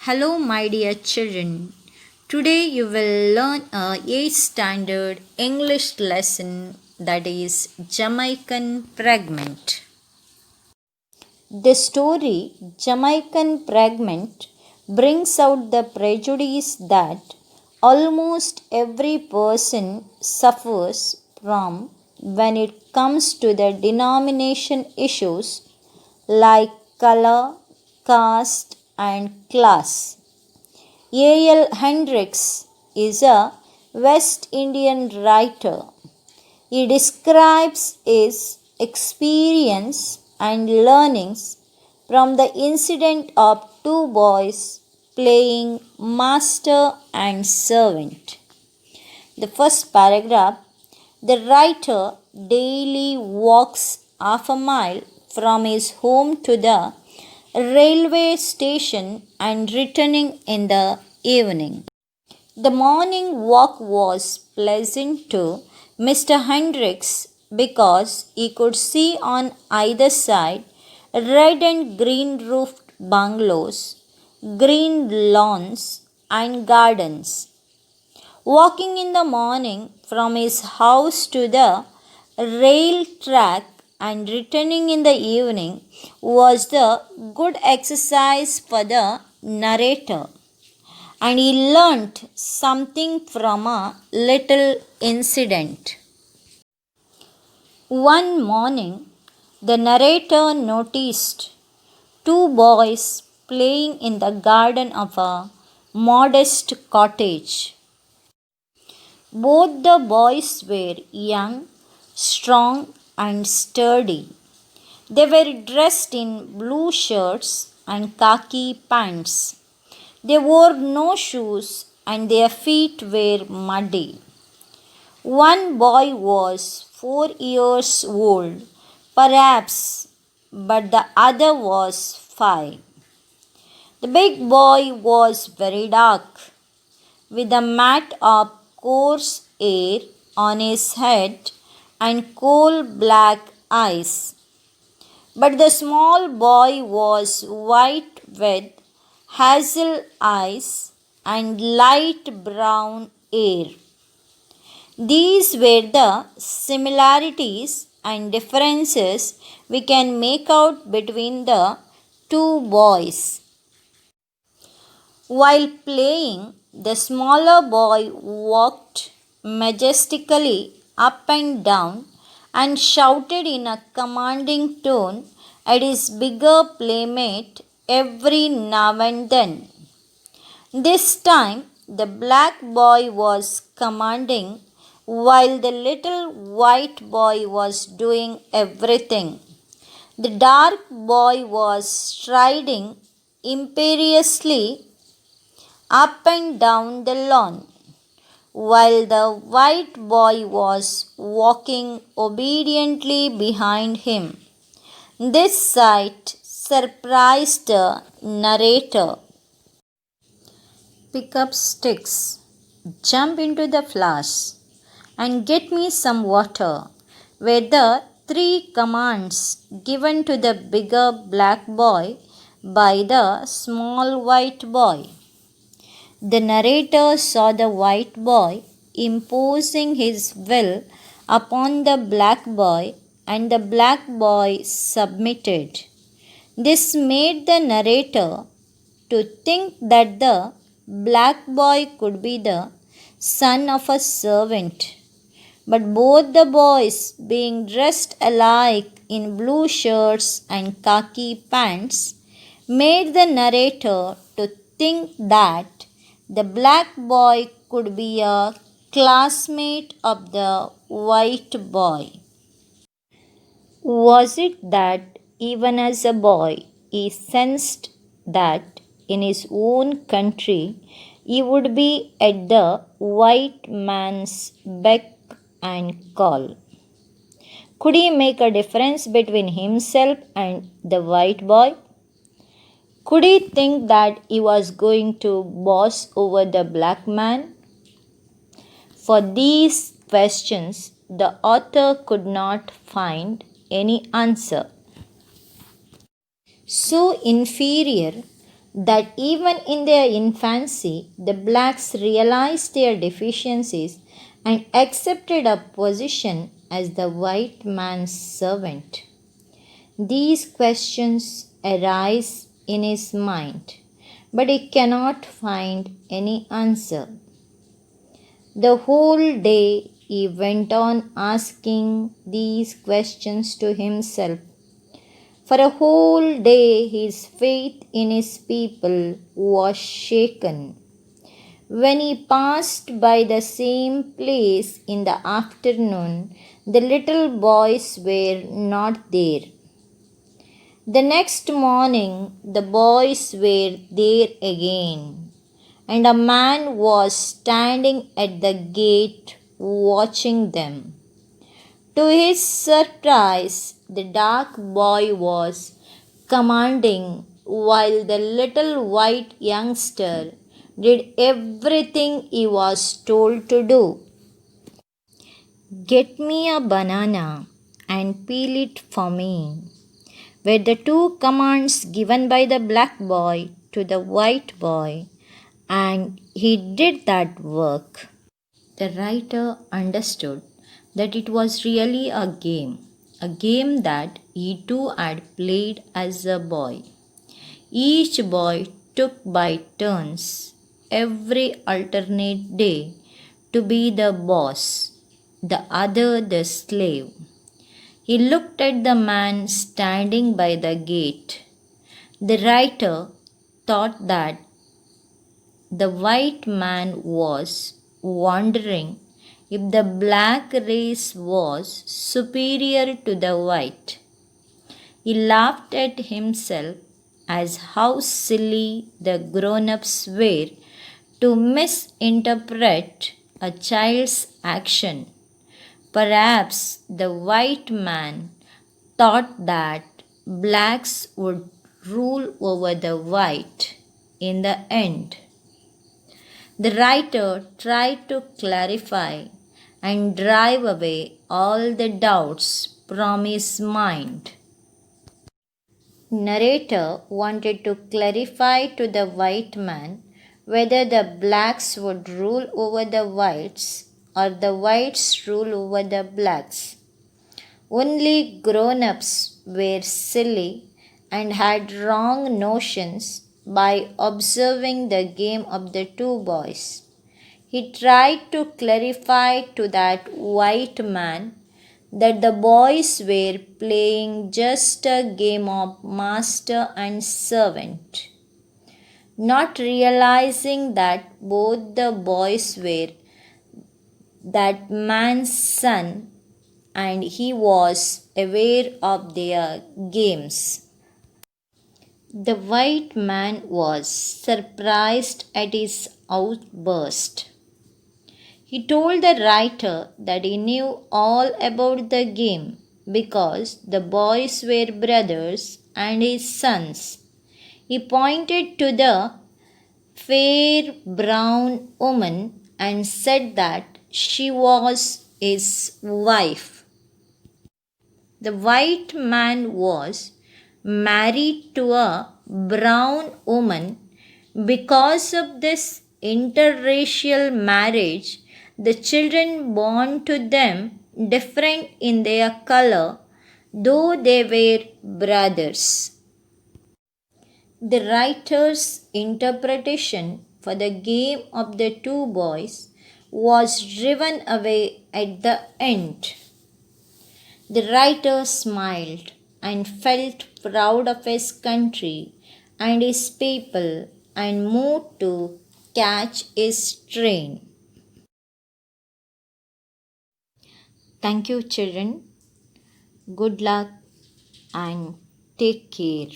Hello, my dear children. Today you will learn a 8th standard English lesson that is Jamaican Fragment. The story Jamaican Fragment brings out the prejudice that almost every person suffers from when it comes to the denomination issues like color, caste, and class. A.L. Hendricks is a West Indian writer. He describes his experience and learnings from the incident of two boys playing master and servant. The first paragraph, the writer daily walks half a mile from his home to the railway station and returning in the evening. The morning walk was pleasant to Mr. Hendricks because he could see on either side red and green roofed bungalows, green lawns, and gardens. Walking in the morning from his house to the rail track and returning in the evening was the good exercise for the narrator, and he learnt something from a little incident. One morning, the narrator noticed two boys playing in the garden of a modest cottage. Both the boys were young, strong, and sturdy. They were dressed in blue shirts and khaki pants. They wore no shoes and their feet were muddy. One boy was 4 years old, perhaps, but the other was 5. The big boy was very dark, with a mat of coarse hair on his head and coal black eyes. But the small boy was white with hazel eyes and light brown hair. These were the similarities and differences we can make out between the two boys. While playing, the smaller boy walked majestically up and down and shouted in a commanding tone at his bigger playmate every now and then. This time, the black boy was commanding while the little white boy was doing everything. The dark boy was striding imperiously up and down the lawn, while the white boy was walking obediently behind him. This sight surprised the narrator. Pick up sticks, jump into the flowers, and get me some water were the 3 commands given to the bigger black boy by the small white boy. The narrator saw the white boy imposing his will upon the black boy, and the black boy submitted. This made the narrator to think that the black boy could be the son of a servant. But both the boys, being dressed alike in blue shirts and khaki pants, made the narrator to think that the black boy could be a classmate of the white boy. Was it that even as a boy he sensed that in his own country he would be at the white man's beck and call? Could he make a difference between himself and the white boy? Could he think that he was going to boss over the black man? For these questions, the author could not find any answer. So inferior that even in their infancy the blacks realized their deficiencies and accepted a position as the white man's servant. These questions arise in his mind, but he cannot find any answer. The whole day he went on asking these questions to himself. For a whole day his faith in his people was shaken. When he passed by the same place in the afternoon, the little boys were not there. The next morning, the boys were there again, and a man was standing at the gate watching them. To his surprise, the dark boy was commanding while the little white youngster did everything he was told to do. "Get me a banana and peel it for me," were the two commands given by the black boy to the white boy, and he did that work. The writer understood that it was really a game that he too had played as a boy. Each boy took by turns every alternate day to be the boss, the other the slave. He looked at the man standing by the gate. The writer thought that the white man was wondering if the black race was superior to the white. He laughed at himself as how silly the grown ups were to misinterpret a child's action. Perhaps the white man thought that blacks would rule over the white in the end. The writer tried to clarify and drive away all the doubts from his mind. Narrator wanted to clarify to the white man whether the blacks would rule over the whites or the whites rule over the blacks. Only grown-ups were silly and had wrong notions by observing the game of the two boys. He tried to clarify to that white man that the boys were playing just a game of master and servant, not realizing that both the boys were that man's son and he was aware of their games. The white man was surprised at his outburst. He told the writer that he knew all about the game because the boys were brothers and his sons. He pointed to the fair brown woman and said that she was his wife. The white man was married to a brown woman. Because of this interracial marriage, the children born to them different in their color, though they were brothers. The writer's interpretation for the game of the two boys was driven away at the end. The writer smiled and felt proud of his country and his people and moved to catch his train. Thank you, children. Good luck and take care.